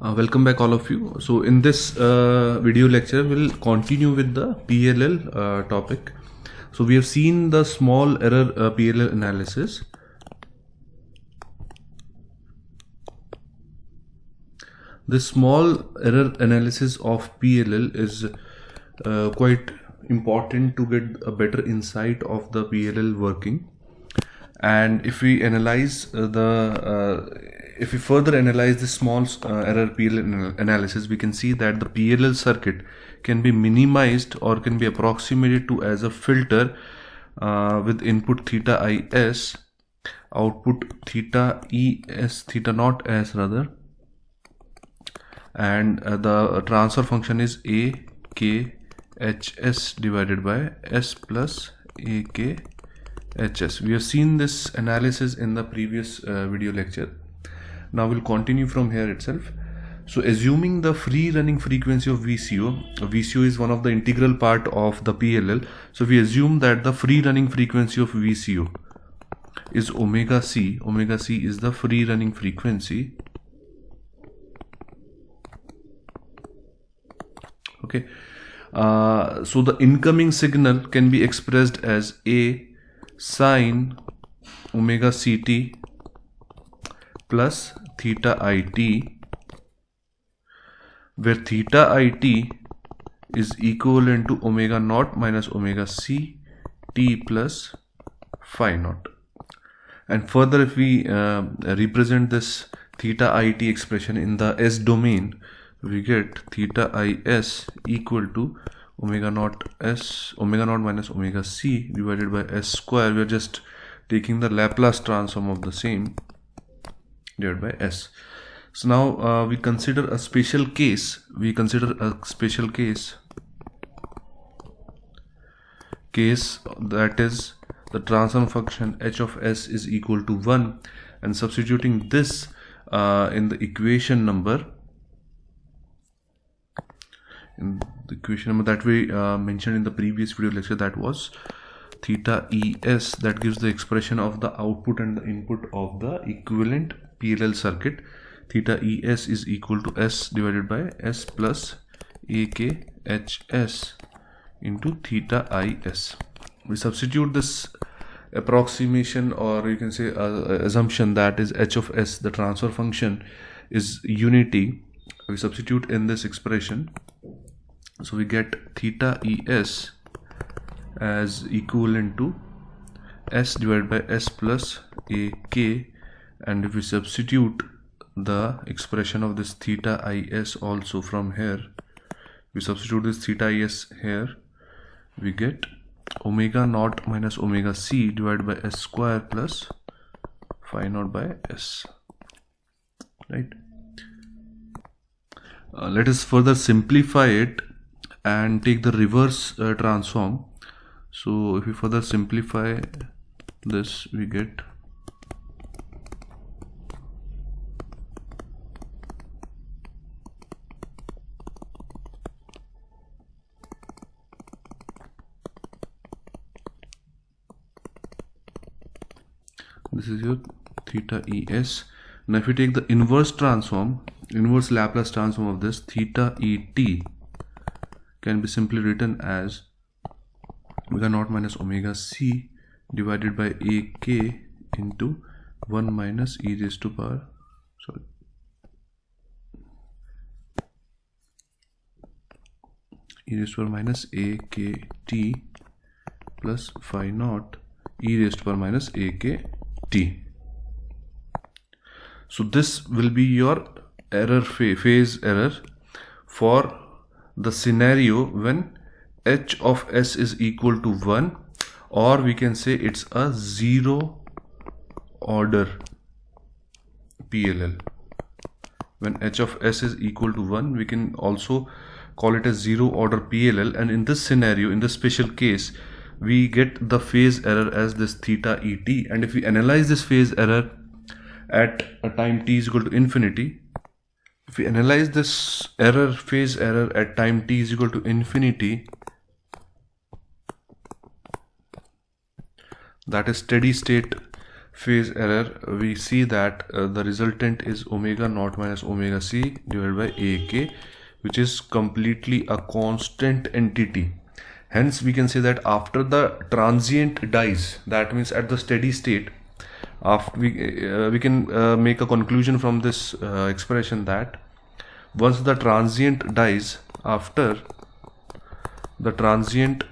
Welcome back all of you. So in this video lecture we'll continue with the PLL topic. So we have seen the small error PLL analysis. This small error analysis of PLL is quite important to get a better insight of the PLL working. And if we analyze if we further analyze this small error PLL analysis, we can see that the PLL circuit can be minimized or can be approximated to as a filter with input theta is, output theta naught s rather, and the transfer function is a k hs divided by s plus a k hs. We have seen this analysis in the previous video lecture. Now we'll continue from here itself. So assuming the free running frequency of VCO is one of the integral part of the PLL. So we assume that the free running frequency of VCO is omega c. Omega c is the free running frequency. Okay. So the incoming signal can be expressed as a sine omega ct plus theta it, where theta it is equivalent to omega naught minus omega c t plus phi naught. And further, if we represent this theta it expression in the s domain, we get theta is equal to omega naught minus omega c divided by s square. We are just taking the Laplace transform of the same divided by s. So now we consider a special case. Case that is the transfer function h of s is equal to 1, and substituting this in the equation number that we mentioned in the previous video lecture, that was theta es, that gives the expression of the output and the input of the equivalent PLL circuit. Theta es is equal to s divided by s plus a k hs into theta is. We substitute this approximation, or you can say assumption, that is h of s, the transfer function, is unity. We substitute in this expression, so we get theta es as equivalent to s divided by s plus a k. And if we substitute the expression of this theta is also from here, we substitute this theta is here, we get omega naught minus omega c divided by s square plus phi naught by s, right? Let us further simplify it and take the reverse transform. So if we further simplify this, we get this is your theta es. Now if we take the inverse Laplace transform of this, theta et can be simply written as omega naught minus omega c divided by a k into 1 minus e raised to power minus a k t plus phi naught e raised to power minus a k t. So this will be your error phase error for the scenario when h of s is equal to 1, or we can say it's a zero order PLL. When h of s is equal to 1, we can also call it a zero order PLL, and in this scenario, in this special case, we get the phase error as this theta et. And if we analyze this phase error at a time t is equal to infinity, if we analyze this phase error at time t is equal to infinity, that is steady state phase error, we see that the resultant is omega naught minus omega c divided by ak, which is completely a constant entity. Hence we can say that after the transient dies, that means at the steady state, after we can make a conclusion from this expression that once the transient dies, after the transient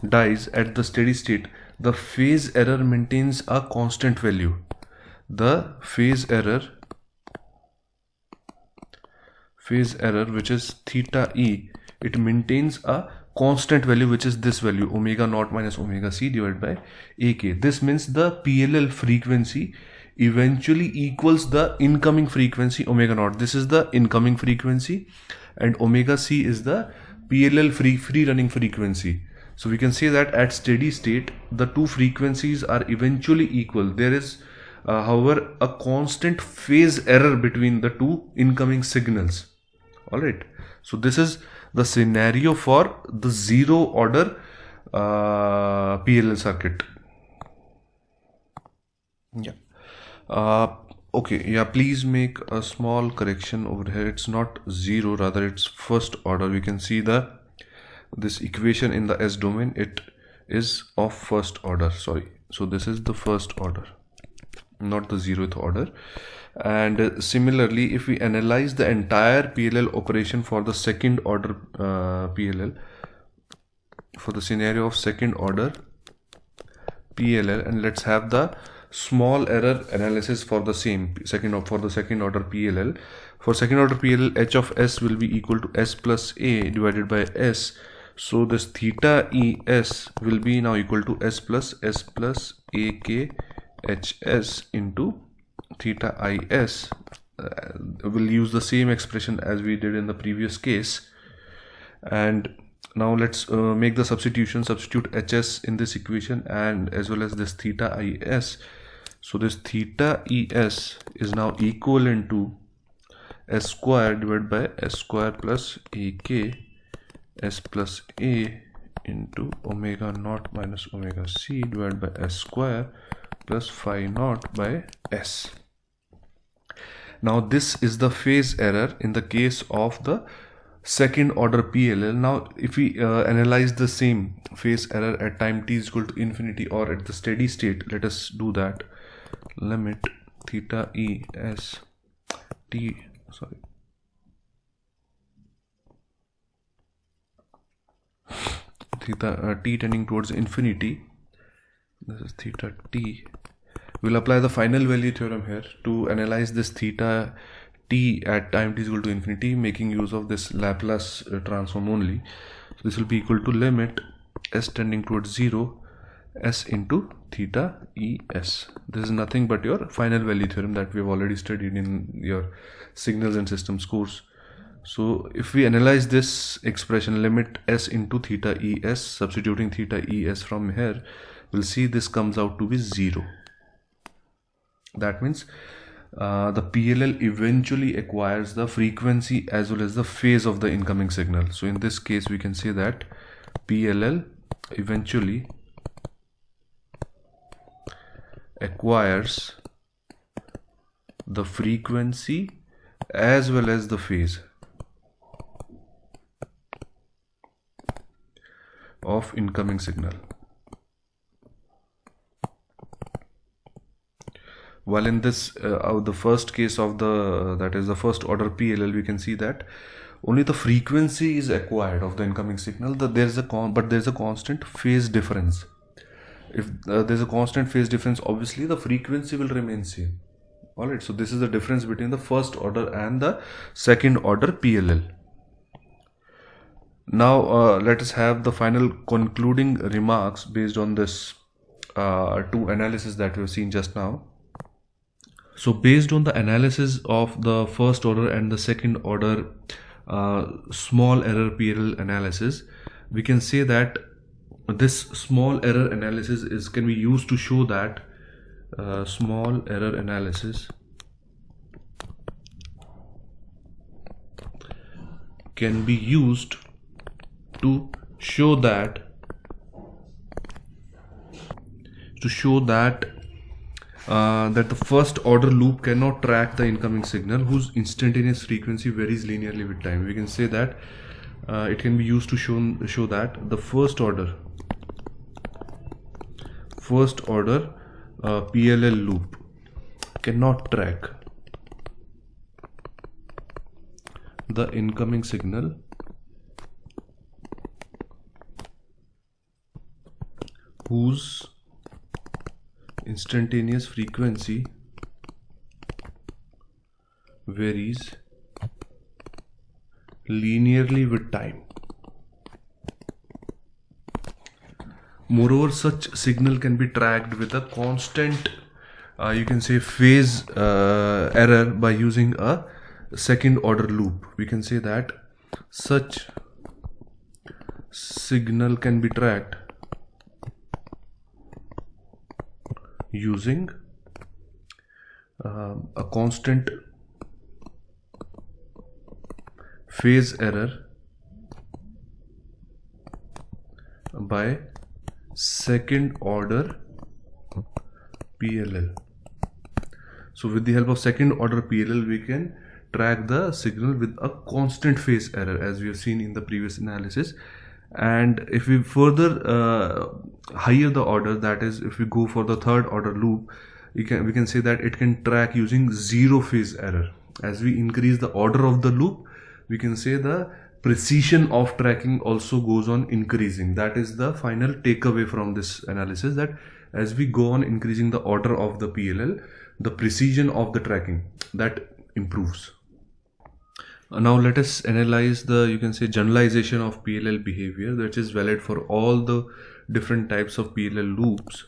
dies at the steady state, the phase error maintains a constant value. The phase error which is theta e, it maintains a constant value, which is this value omega naught minus omega c divided by ak. This means the PLL frequency eventually equals the incoming frequency omega naught. This is the incoming frequency and omega c is the PLL free running frequency. So we can say that at steady state the two frequencies are eventually equal. There is however a constant phase error between the two incoming signals. Alright, so this is the scenario for the zero order PLL circuit. Okay, yeah, please make a small correction over here. It's not zero, rather it's first order. We can see this equation in the S domain, it is of first order, sorry. So this is the first order, not the zeroth order. And similarly, if we analyze the entire PLL operation for the second order PLL, for the scenario of second order PLL, and let's have the small error analysis for the same second order PLL. For second order PLL, h of s will be equal to s plus a divided by s. So this theta es will be now equal to s plus ak hs into theta is. We'll use the same expression as we did in the previous case. And now let's make the substitution. Substitute hs in this equation and as well as this theta is. So this theta es is now equivalent to s square divided by s square plus ak s plus a into omega naught minus omega c divided by s square plus phi naught by s. Now this is the phase error in the case of the second order PLL. Now if we analyze the same phase error at time t is equal to infinity or at the steady state, let us do that. Limit theta e s t, sorry, theta t tending towards infinity, this is theta t. We'll apply the final value theorem here to analyze this theta t at time t is equal to infinity, making use of this Laplace transform only. So this will be equal to limit s tending towards 0 s into theta es. This is nothing but your final value theorem that we have already studied in your signals and systems course. So if we analyze this expression, limit s into theta es, substituting theta es from here, we'll see this comes out to be 0. That means the PLL eventually acquires the frequency as well as the phase of the incoming signal. So in this case we can say that PLL eventually acquires the frequency as well as the phase of incoming signal. While in this the first case of that is the first order PLL, we can see that only the frequency is acquired of the incoming signal. But there's a constant phase difference. If there's a constant phase difference, obviously the frequency will remain same. Alright, so this is the difference between the first order and the second order PLL. Now let us have the final concluding remarks based on this two analysis that we have seen just now. So based on the analysis of the first order and the second order small error PLL analysis, we can say that this small error analysis can be used to show that small error analysis can be used to show that to show that that the first order loop cannot track the incoming signal whose instantaneous frequency varies linearly with time. We can say that it can be used to show that the first order PLL loop cannot track the incoming signal whose instantaneous frequency varies linearly with time. Moreover, such signal can be tracked with a constant you can say phase error by using a second order loop. We can say that such signal can be tracked using a constant phase error by second order PLL. So with the help of second order PLL, we can track the signal with a constant phase error, as we have seen in the previous analysis. And if we further higher the order, that is, if we go for the third order loop, we can say that it can track using zero phase error. As we increase the order of the loop, we can say the precision of tracking also goes on increasing. That is the final takeaway from this analysis, that as we go on increasing the order of the PLL, the precision of the tracking that improves. Now let us analyze the, you can say, generalization of PLL behavior that is valid for all the different types of PLL loops.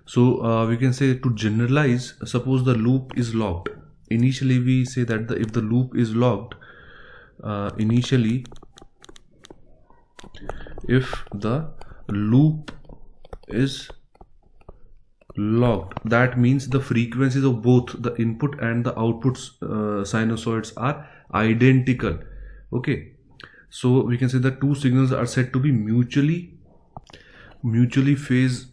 So we can say, to generalize, suppose the loop is locked. Initially we say that if the loop is locked, initially if the loop is locked, that means the frequencies of both the input and the output sinusoids are identical. Okay, so we can say that two signals are said to be mutually phase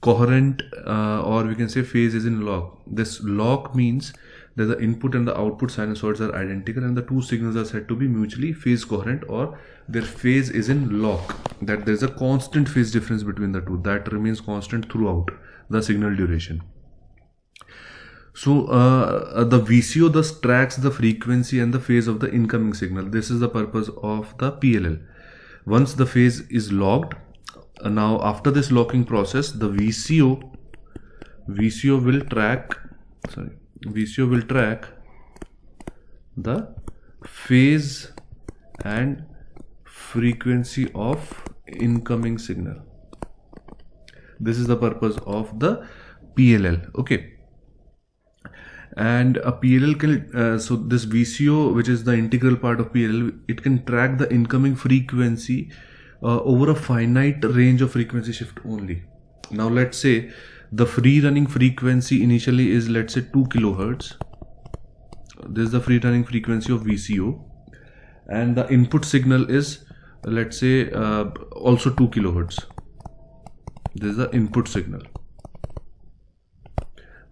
coherent, or we can say phase is in lock. This lock means that the input and the output sinusoids are identical and the two signals are said to be mutually phase coherent, or their phase is in lock, that there is a constant phase difference between the two that remains constant throughout the signal duration. So the VCO thus tracks the frequency and the phase of the incoming signal. This is the purpose of the PLL. Once the phase is locked, now after this locking process, the VCO will track the phase and frequency of incoming signal. This is the purpose of the PLL. Okay, and a PLL can so this VCO, which is the integral part of PLL, it can track the incoming frequency over a finite range of frequency shift only. Now let's say the free running frequency initially is, let's say, 2 kilohertz. This is the free running frequency of VCO, and the input signal is, let's say, also 2 kilohertz. This is the input signal.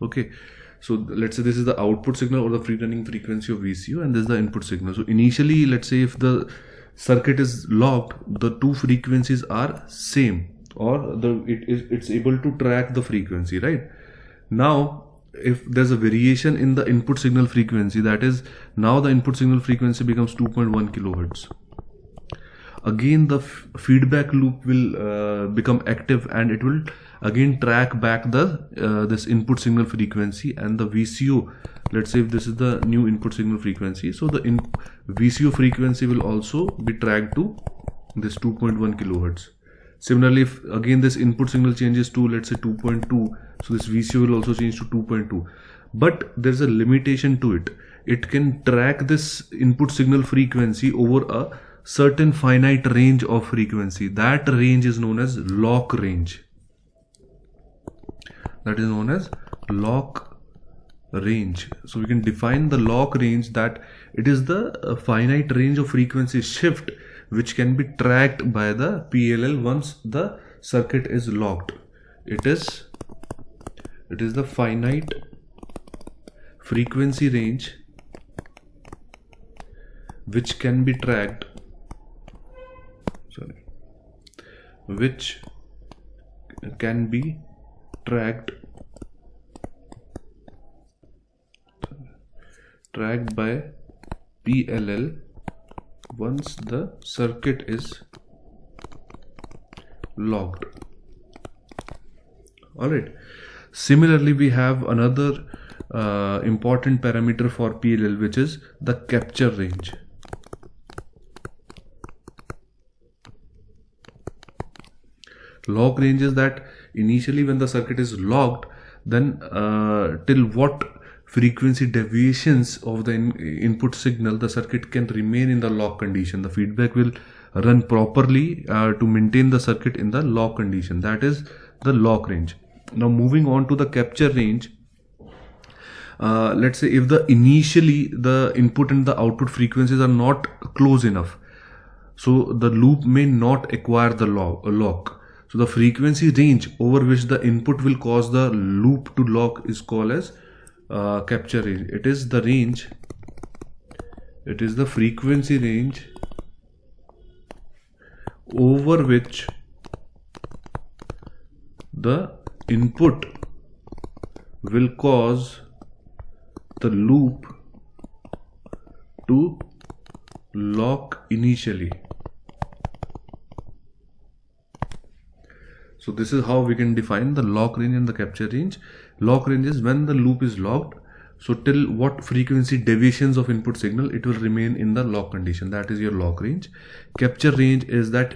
Okay, so let's say this is the output signal or the free running frequency of VCO, and this is the input signal. So initially, let's say if the circuit is locked, the two frequencies are same, or it's able to track the frequency, right? Now if there's a variation in the input signal frequency, that is, now the input signal frequency becomes 2.1 kilohertz, again the feedback loop will become active, and it will again track back the this input signal frequency and the VCO. Let's say if this is the new input signal frequency, so the VCO frequency will also be tracked to this 2.1 kilohertz. Similarly, if again this input signal changes to, let's say, 2.2, so this VCO will also change to 2.2. But there's a limitation to it. It can track this input signal frequency over a certain finite range of frequency. That range is known as lock range. That is known as lock range. So we can define the lock range, that It is the finite range of frequency shift which can be tracked by the PLL once the circuit is locked. It is the finite frequency range which can be tracked, which can be tracked by PLL once the circuit is locked. Alright. Similarly, we have another important parameter for PLL, which is the capture range. Lock range is that initially when the circuit is locked, then till what frequency deviations of the input signal the circuit can remain in the lock condition. The feedback will run properly to maintain the circuit in the lock condition. That is the lock range. Now moving on to the capture range. Let's say if initially the input and the output frequencies are not close enough, so the loop may not acquire the lock. So the frequency range over which the input will cause the loop to lock is called as capture range. It is the frequency range over which the input will cause the loop to lock initially. So this is how we can define the lock range and the capture range. Lock range is when the loop is locked, so till what frequency deviations of input signal it will remain in the lock condition. That is your lock range. Capture range is that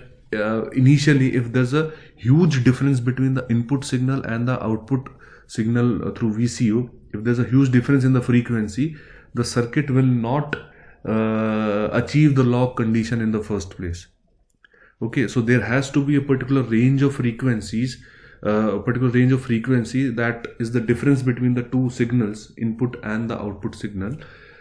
initially if there's a huge difference between the input signal and the output signal through VCO, if there's a huge difference in the frequency, the circuit will not achieve the lock condition in the first place. Okay, so there has to be a particular range of frequencies, that is the difference between the two signals, input and the output signal,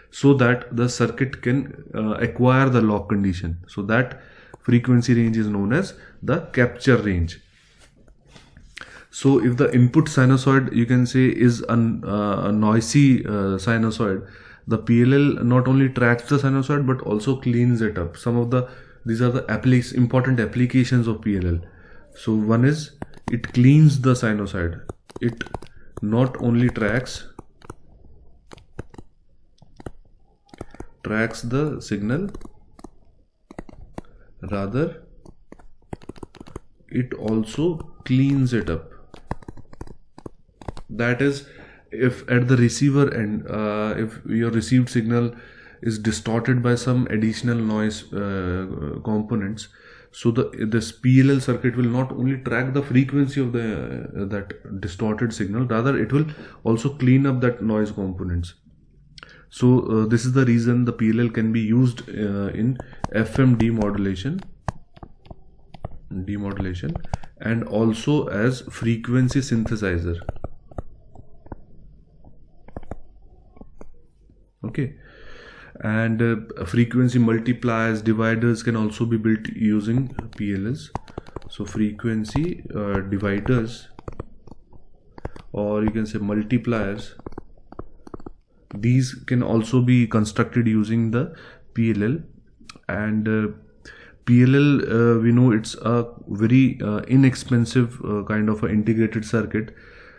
so that the circuit can acquire the lock condition. So that frequency range is known as the capture range. So if the input sinusoid, you can say, is a noisy sinusoid, the PLL not only tracks the sinusoid but also cleans it up. These are the important applications of PLL. So one is it cleans the sinusoid. It not only tracks the signal, rather it also cleans it up. That is, if at the receiver end, if your received signal is distorted by some additional noise components, so this PLL circuit will not only track the frequency of that distorted signal, rather it will also clean up that noise components. So this is the reason the PLL can be used in FM demodulation and also as frequency synthesizer. Okay. And frequency multipliers, dividers can also be built using PLLs. So frequency dividers, or you can say multipliers, these can also be constructed using the PLL. And PLL, we know it's a very inexpensive kind of an integrated circuit.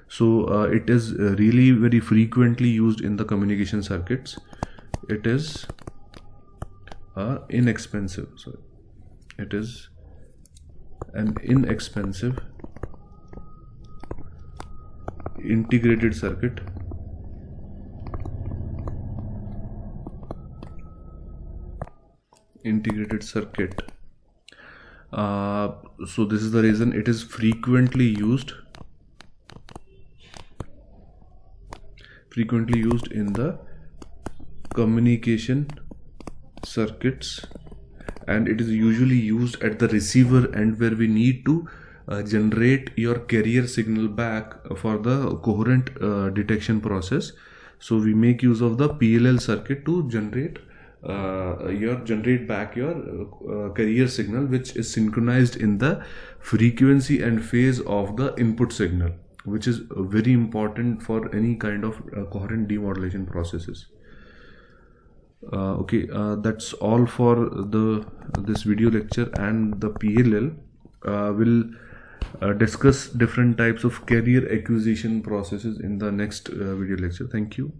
So it is really very frequently used in the communication circuits. It is inexpensive. Sorry, it is an inexpensive integrated circuit. So this is the reason it is frequently used in the communication circuits, and it is usually used at the receiver end, where we need to generate your carrier signal back for the coherent detection process. So we make use of the PLL circuit to generate generate back your carrier signal, which is synchronized in the frequency and phase of the input signal, which is very important for any kind of coherent demodulation processes. Okay, that's all for this video lecture, and the PLL will discuss different types of carrier acquisition processes in the next video lecture. Thank you.